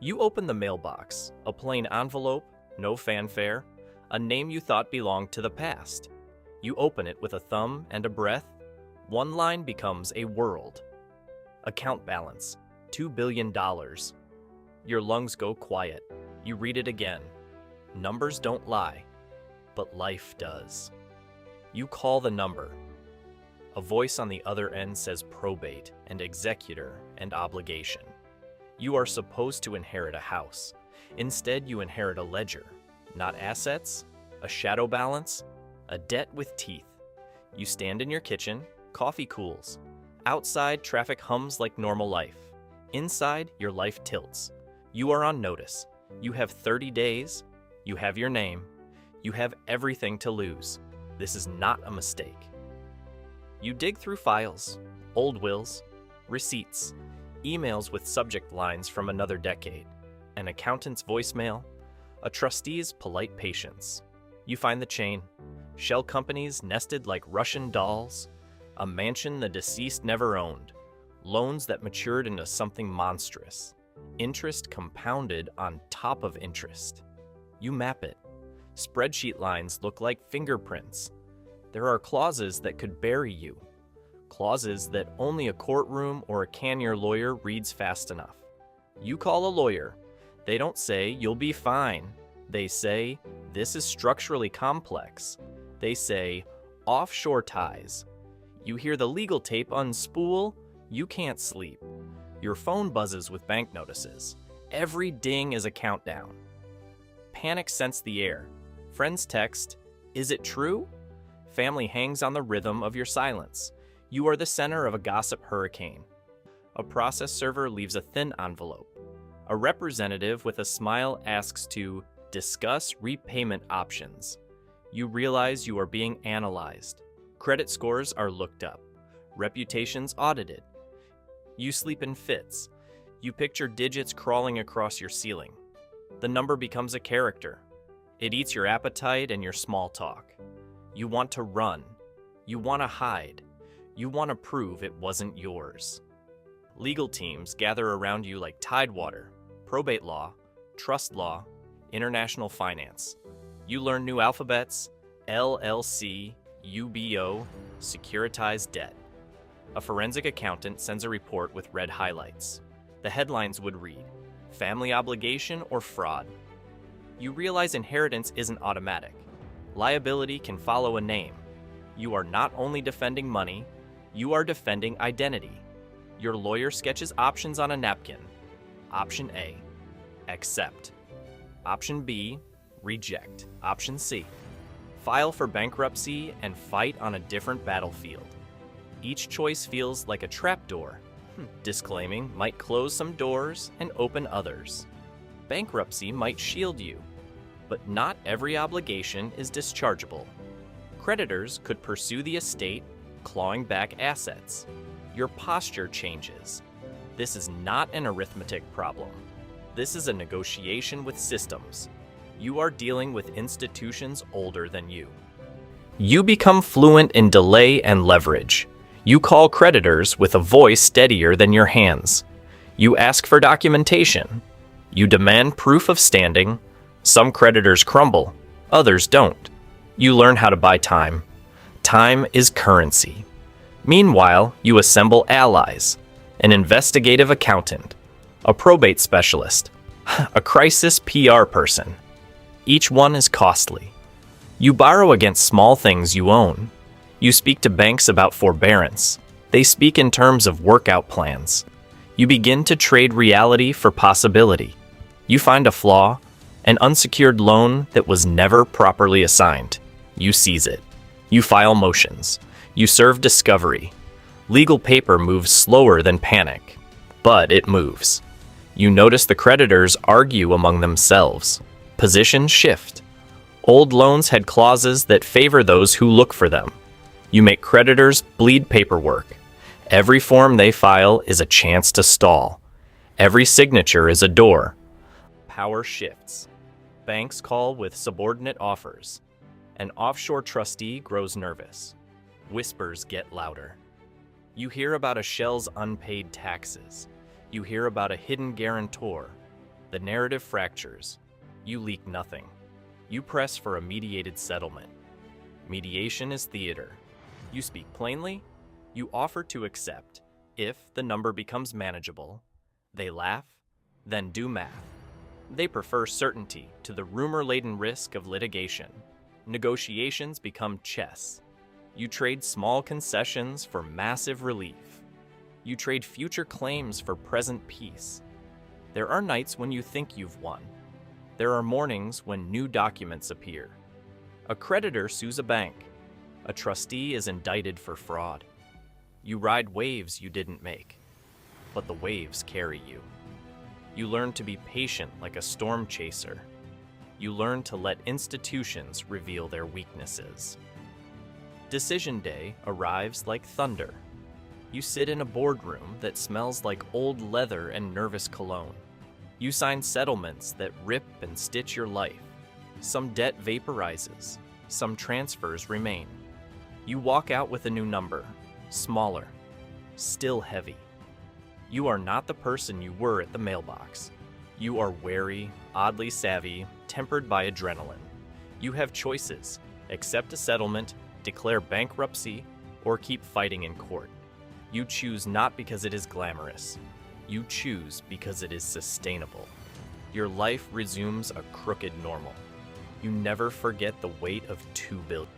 You open the mailbox, a plain envelope, no fanfare, a name you thought belonged to the past. You open it with a thumb and a breath. One line becomes a world. Account balance, $2 billion. Your lungs go quiet. You read it again. Numbers don't lie, but life does. You call the number. A voice on the other end says probate and executor and obligation. You are supposed to inherit a house. Instead, you inherit a ledger. Not assets, a shadow balance, a debt with teeth. You stand in your kitchen, coffee cools. Outside, traffic hums like normal life. Inside, your life tilts. You are on notice. You have 30 days. You have your name. You have everything to lose. This is not a mistake. You dig through files, old wills, receipts, emails with subject lines from another decade, an accountant's voicemail, a trustee's polite patience. You find the chain, shell companies nested like Russian dolls, a mansion the deceased never owned, loans that matured into something monstrous, interest compounded on top of interest. You map it. Spreadsheet lines look like fingerprints. There are clauses that could bury you. Clauses that only a courtroom or a canyon lawyer reads fast enough. You call a lawyer. They don't say, "You'll be fine." They say, "This is structurally complex." They say, "Offshore ties." You hear the legal tape unspool. You can't sleep. Your phone buzzes with bank notices. Every ding is a countdown. Panic scents the air. Friends text, "Is it true?" Family hangs on the rhythm of your silence. You are the center of a gossip hurricane. A process server leaves a thin envelope. A representative with a smile asks to discuss repayment options. You realize you are being analyzed. Credit scores are looked up. Reputations audited. You sleep in fits. You picture digits crawling across your ceiling. The number becomes a character. It eats your appetite and your small talk. You want to run. You want to hide. You want to prove it wasn't yours. Legal teams gather around you like tidewater, probate law, trust law, international finance. You learn new alphabets, LLC, UBO, securitized debt. A forensic accountant sends a report with red highlights. The headlines would read, family obligation or fraud. You realize inheritance isn't automatic. Liability can follow a name. You are not only defending money, you are defending identity. Your lawyer sketches options on a napkin. Option A, accept. Option B, reject. Option C, file for bankruptcy and fight on a different battlefield. Each choice feels like a trapdoor. Disclaiming might close some doors and open others. Bankruptcy might shield you, but not every obligation is dischargeable. Creditors could pursue the estate, clawing back assets. Your posture changes. This is not an arithmetic problem. This is a negotiation with systems. You are dealing with institutions older than you. You become fluent in delay and leverage. You call creditors with a voice steadier than your hands. You ask for documentation. You demand proof of standing. Some creditors crumble, others don't. You learn how to buy time. Time is currency. Meanwhile, you assemble allies, an investigative accountant, a probate specialist, a crisis PR person. Each one is costly. You borrow against small things you own. You speak to banks about forbearance. They speak in terms of workout plans. You begin to trade reality for possibility. You find a flaw, an unsecured loan that was never properly assigned. You seize it. You file motions. You serve discovery. Legal paper moves slower than panic, but it moves. You notice the creditors argue among themselves. Positions shift. Old loans had clauses that favor those who look for them. You make creditors bleed paperwork. Every form they file is a chance to stall. Every signature is a door. Power shifts. Banks call with subordinate offers. An offshore trustee grows nervous. Whispers get louder. You hear about a shell's unpaid taxes. You hear about a hidden guarantor. The narrative fractures. You leak nothing. You press for a mediated settlement. Mediation is theater. You speak plainly. You offer to accept. If the number becomes manageable, they laugh, then do math. They prefer certainty to the rumor-laden risk of litigation. Negotiations become chess. You trade small concessions for massive relief. You trade future claims for present peace. There are nights when you think you've won. There are mornings when new documents appear. A creditor sues a bank. A trustee is indicted for fraud. You ride waves you didn't make, but the waves carry you. You learn to be patient like a storm chaser. You learn to let institutions reveal their weaknesses. Decision day arrives like thunder. You sit in a boardroom that smells like old leather and nervous cologne. You sign settlements that rip and stitch your life. Some debt vaporizes, some transfers remain. You walk out with a new number, smaller, still heavy. You are not the person you were at the mailbox. You are wary, oddly savvy, tempered by adrenaline. You have choices: accept a settlement, declare bankruptcy, or keep fighting in court. You choose not because it is glamorous. You choose because it is sustainable. Your life resumes a crooked normal. You never forget the weight of 2 billion.